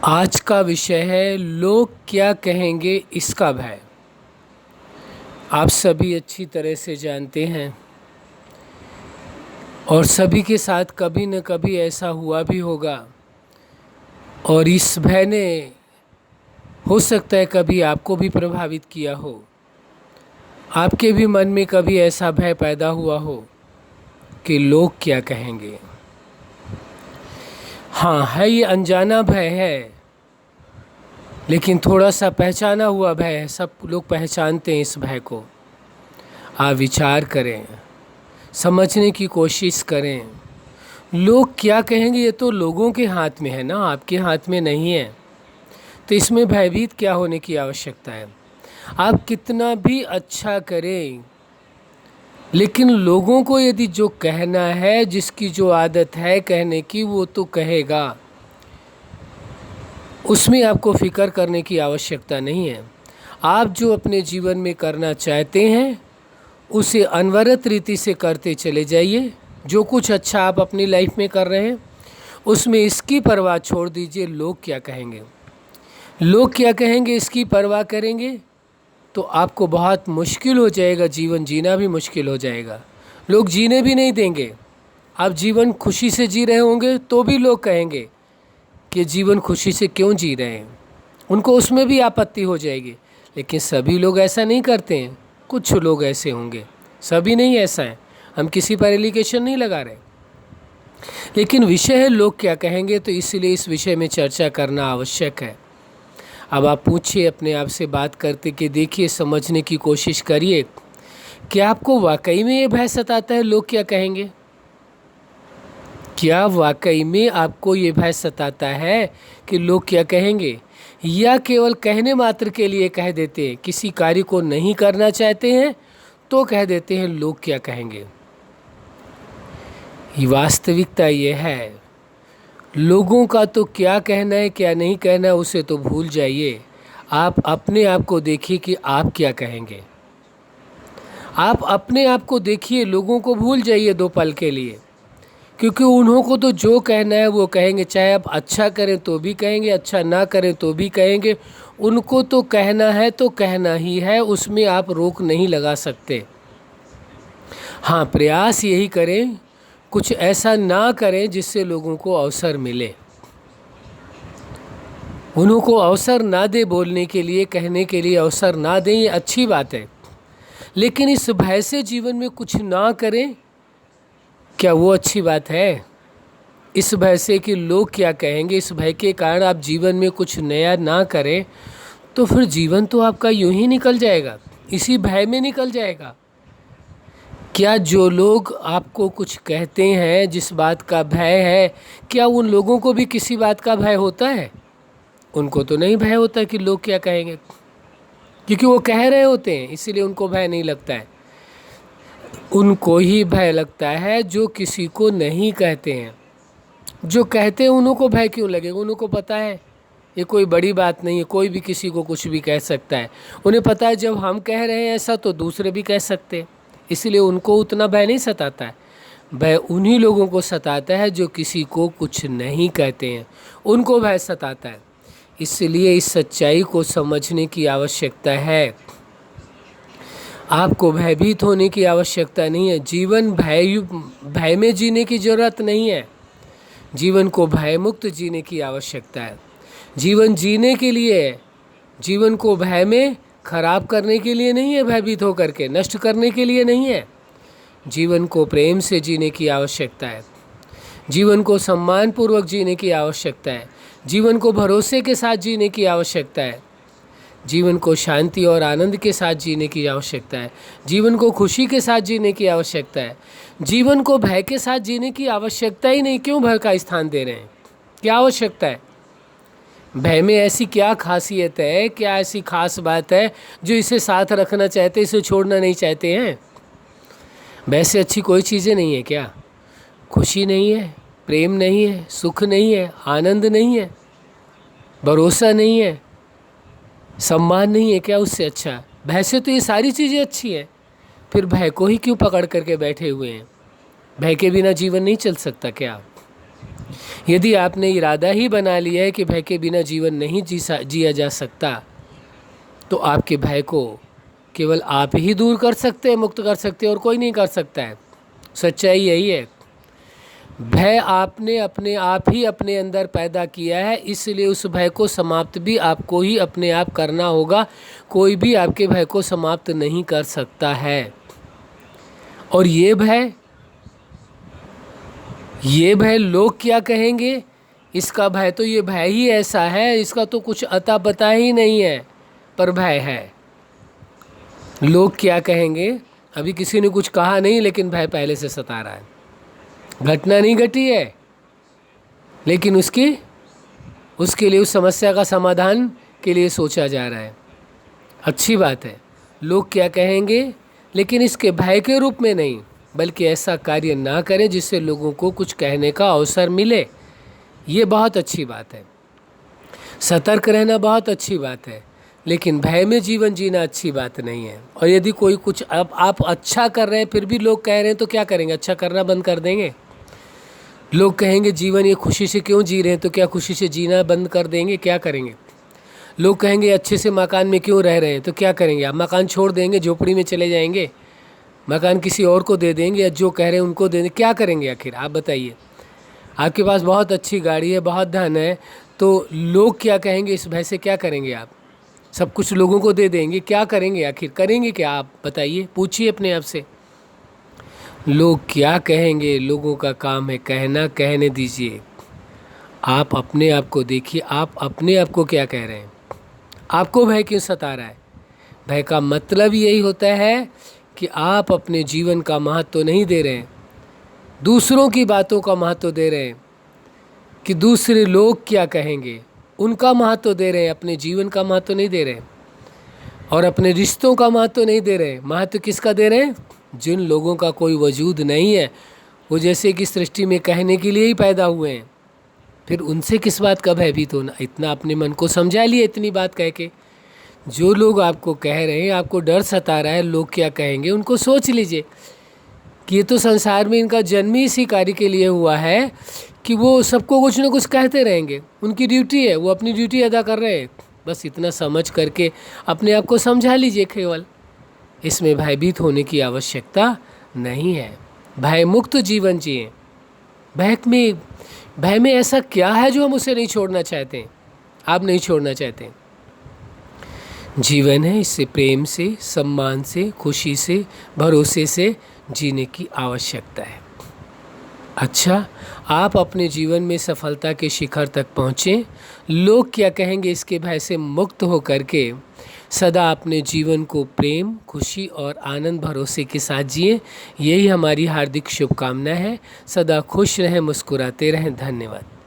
आज का विषय है लोग क्या कहेंगे इसका भय। आप सभी अच्छी तरह से जानते हैं और सभी के साथ कभी न कभी ऐसा हुआ भी होगा। और इस भय ने हो सकता है कभी आपको भी प्रभावित किया हो। आपके भी मन में कभी ऐसा भय पैदा हुआ हो कि लोग क्या कहेंगे। हाँ, है ये अनजाना भय है, लेकिन थोड़ा सा पहचाना हुआ भय है। सब लोग पहचानते हैं इस भय को। आप विचार करें, समझने की कोशिश करें। लोग क्या कहेंगे ये तो लोगों के हाथ में है ना, आपके हाथ में नहीं है। तो इसमें भयभीत क्या होने की आवश्यकता है। आप कितना भी अच्छा करें, लेकिन लोगों को यदि जो कहना है, जिसकी जो आदत है कहने की, वो तो कहेगा। उसमें आपको फिक्र करने की आवश्यकता नहीं है। आप जो अपने जीवन में करना चाहते हैं उसे अनवरत रीति से करते चले जाइए। जो कुछ अच्छा आप अपनी लाइफ में कर रहे हैं उसमें इसकी परवाह छोड़ दीजिए। लोग क्या कहेंगे, लोग क्या कहेंगे इसकी परवाह करेंगे तो आपको बहुत मुश्किल हो जाएगा, जीवन जीना भी मुश्किल हो जाएगा। लोग जीने भी नहीं देंगे। आप जीवन खुशी से जी रहे होंगे तो भी लोग कहेंगे कि जीवन खुशी से क्यों जी रहे हैं, उनको उसमें भी आपत्ति हो जाएगी। लेकिन सभी लोग ऐसा नहीं करते हैं, कुछ लोग ऐसे होंगे, सभी नहीं ऐसा है। हम किसी पर एलिगेशन नहीं लगा रहे, लेकिन विषय है लोग क्या कहेंगे, तो इसलिए इस विषय में चर्चा करना आवश्यक है। अब आप पूछिए अपने आप से बात करते कि देखिए, समझने की कोशिश करिए, क्या आपको वाकई में ये भय सताता है लोग क्या कहेंगे? क्या वाकई में आपको ये भय सताता है कि लोग क्या कहेंगे, या केवल कहने मात्र के लिए कह देते हैं? किसी कार्य को नहीं करना चाहते हैं तो कह देते हैं लोग क्या कहेंगे। ये वास्तविकता ये है, लोगों का तो क्या कहना है क्या नहीं कहना है उसे तो भूल जाइए। आप अपने आप को देखिए कि आप क्या कहेंगे। आप अपने आप को देखिए, लोगों को भूल जाइए 2 पल के लिए, क्योंकि उन्हों को तो जो कहना है वो कहेंगे। चाहे आप अच्छा करें तो भी कहेंगे, अच्छा ना करें तो भी कहेंगे। उनको तो कहना है तो कहना ही है, उसमें आप रोक नहीं लगा सकते। हाँ, प्रयास यही करें, कुछ ऐसा ना करें जिससे लोगों को अवसर मिले। उन्हों को अवसर ना दे, बोलने के लिए, कहने के लिए अवसर ना दें, ये अच्छी बात है। लेकिन इस भय से जीवन में कुछ ना करें, क्या वो अच्छी बात है? इस भय से कि लोग क्या कहेंगे, इस भय के कारण आप जीवन में कुछ नया ना करें तो फिर जीवन तो आपका यूं ही निकल जाएगा, इसी भय में निकल जाएगा। क्या जो लोग आपको कुछ कहते हैं, जिस बात का भय है, क्या उन लोगों को भी किसी बात का भय होता है? उनको तो नहीं भय होता कि लोग क्या कहेंगे, क्योंकि वो कह रहे होते हैं, इसीलिए उनको भय नहीं लगता है। उनको ही भय लगता है जो किसी को नहीं कहते हैं। जो कहते हैं उन्हों को भय क्यों लगेगा? उन्हों को पता है ये कोई बड़ी बात नहीं है, कोई भी किसी को कुछ भी कह सकता है। उन्हें पता है जब हम कह रहे हैं ऐसा तो दूसरे भी कह सकते हैं, इसलिए उनको उतना भय नहीं सताता है। भय उन्हीं लोगों को सताता है जो किसी को कुछ नहीं कहते हैं, उनको भय सताता है। इसलिए इस सच्चाई को समझने की आवश्यकता है। आपको भयभीत होने की आवश्यकता नहीं है। जीवन भय में जीने की ज़रूरत नहीं है। जीवन को भयमुक्त जीने की आवश्यकता है। जीवन जीने के लिए, जीवन को भय में खराब करने के लिए नहीं है, भयभीत होकर के नष्ट करने के लिए नहीं है। जीवन को प्रेम से जीने की आवश्यकता है। जीवन को सम्मानपूर्वक जीने की आवश्यकता है। जीवन को भरोसे के साथ जीने की आवश्यकता है। जीवन को शांति और आनंद के साथ जीने की आवश्यकता है। जीवन को खुशी के साथ जीने की आवश्यकता है। जीवन को भय के साथ जीने की आवश्यकता ही नहीं। क्यों भय का स्थान दे रहे हैं? क्या आवश्यकता है? भय में ऐसी क्या खासियत है, क्या ऐसी खास बात है जो इसे साथ रखना चाहते, इसे छोड़ना नहीं चाहते हैं? भय से अच्छी कोई चीज़ें नहीं है क्या? खुशी नहीं है, प्रेम नहीं है, सुख नहीं है, आनंद नहीं है, भरोसा नहीं है, सम्मान नहीं है क्या उससे अच्छा? भय से तो ये सारी चीज़ें अच्छी हैं। फिर भय को ही क्यों पकड़ करके बैठे हुए हैं? भय के बिना जीवन नहीं चल सकता क्या? यदि आपने इरादा ही बना लिया है कि भय के बिना जीवन नहीं जिया जा सकता, तो आपके भय को केवल आप ही दूर कर सकते हैं, मुक्त कर सकते हैं, और कोई नहीं कर सकता है। सच्चाई यही है। भय आपने अपने आप ही अपने अंदर पैदा किया है, इसलिए उस भय को समाप्त भी आपको ही अपने आप करना होगा। कोई भी आपके भय को समाप्त नहीं कर सकता है। और ये भय लोग क्या कहेंगे, इसका भय तो ये भय ही ऐसा है, इसका तो कुछ अता पता ही नहीं है, पर भय है। लोग क्या कहेंगे, अभी किसी ने कुछ कहा नहीं, लेकिन भय पहले से सता रहा है। घटना नहीं घटी है, लेकिन उसके लिए, उस समस्या का समाधान के लिए सोचा जा रहा है। अच्छी बात है। लोग क्या कहेंगे, लेकिन इसके भय के रूप में नहीं, बल्कि ऐसा कार्य ना करें जिससे लोगों को कुछ कहने का अवसर मिले। ये बहुत अच्छी बात है। सतर्क रहना बहुत अच्छी बात है, लेकिन भय में जीवन जीना अच्छी बात नहीं है। और यदि कोई कुछ आप अच्छा कर रहे हैं फिर भी लोग कह रहे हैं, तो क्या करेंगे? अच्छा करना बंद कर देंगे? लोग कहेंगे जीवन ये खुशी से क्यों जी रहे हैं, तो क्या खुशी से जीना बंद कर देंगे? क्या करेंगे? लोग कहेंगे अच्छे से मकान में क्यों रह रहे हैं, तो क्या करेंगे? आप मकान छोड़ देंगे, झोपड़ी में चले जाएंगे, मकान किसी और को दे देंगे, या जो कह रहे हैं उनको दे देंगे? क्या करेंगे आखिर आप बताइए? आपके पास बहुत अच्छी गाड़ी है, बहुत धन है, तो लोग क्या कहेंगे इस भय से? क्या करेंगे आप? सब कुछ लोगों को दे देंगे, क्या करेंगे आखिर? करेंगे क्या आप बताइए? पूछिए अपने आप से। लोग क्या कहेंगे, लोगों का काम है कहना, कहने दीजिए। आप अपने आप को देखिए, आप अपने आप को क्या कह रहे हैं? आपको भय क्यों सता रहा है? भय का मतलब यही होता है कि आप अपने जीवन का महत्व नहीं दे रहे हैं, दूसरों की बातों का महत्व दे रहे हैं, कि दूसरे लोग क्या कहेंगे उनका महत्व दे रहे हैं, अपने जीवन का महत्व नहीं दे रहे हैं, और अपने रिश्तों का महत्व नहीं दे रहे हैं। महत्व किसका दे रहे हैं? जिन लोगों का कोई वजूद नहीं है, वो जैसे कि सृष्टि में कहने के लिए ही पैदा हुए हैं, फिर उनसे किस बात का भयभीत होना? इतना अपने मन को समझा लिए इतनी बात कह के। जो लोग आपको कह रहे हैं, आपको डर सता रहा है लोग क्या कहेंगे, उनको सोच लीजिए कि ये तो संसार में इनका जन्म ही इसी कार्य के लिए हुआ है कि वो सबको कुछ ना कुछ कहते रहेंगे। उनकी ड्यूटी है, वो अपनी ड्यूटी अदा कर रहे हैं। बस इतना समझ करके अपने आप को समझा लीजिए केवल। इसमें भयभीत होने की आवश्यकता नहीं है। भय मुक्त जीवन जिए। भय में ऐसा क्या है जो हम उसे नहीं छोड़ना चाहते? आप नहीं छोड़ना चाहते। जीवन है, इससे प्रेम से, सम्मान से, खुशी से, भरोसे से जीने की आवश्यकता है। अच्छा, आप अपने जीवन में सफलता के शिखर तक पहुँचें, लोग क्या कहेंगे इसके भय से मुक्त हो करके सदा अपने जीवन को प्रेम, खुशी और आनंद भरोसे के साथ जिए। यही हमारी हार्दिक शुभकामना है। सदा खुश रहें, मुस्कुराते रहें। धन्यवाद।